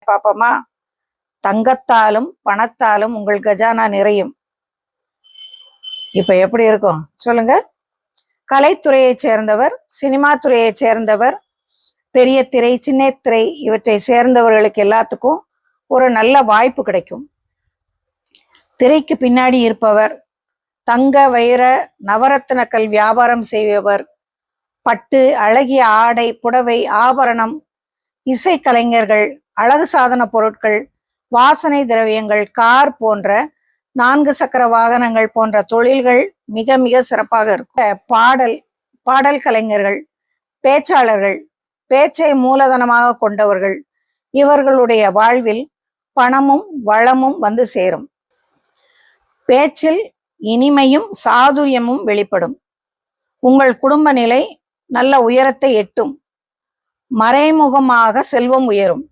பாப்போமா? தங்கத்தாலும் பணத்தாலும் உங்கள் கஜானா நிறையும். இப்ப எப்படி இருக்கும் சொல்லுங்க? கலைத்துறையை சேர்ந்தவர், சினிமா துறையை சேர்ந்தவர், பெரிய திரை சின்ன திரை இவற்றை சேர்ந்தவர்களுக்கு எல்லாத்துக்கும் ஒரு நல்ல வாய்ப்பு கிடைக்கும். திரைக்கு பின்னாடி இருப்பவர், தங்க வைர நவரத்தினக்கல் வியாபாரம் செய்பவர், பட்டு அழகிய ஆடை புடவை ஆபரணம், இசைக்கலைஞர்கள், அழகு சாதன பொருட்கள், வாசனை திரவியங்கள், கார் போன்ற 4 சக்கர வாகனங்கள் போன்ற தொழில்கள் மிக மிக சிறப்பாக இருக்கும். பாடல் கலைஞர்கள், பேச்சாளர்கள், பேச்சை மூலதனமாக கொண்டவர்கள், இவர்களுடைய வாழ்வில் பணமும் வளமும் வந்து சேரும். பேச்சில் இனிமையும் சாதுரியமும் வெளிப்படும். உங்கள் குடும்ப நிலை நல்ல உயரத்தை எட்டும். மறைமுகமாக செல்வம் உயரும்.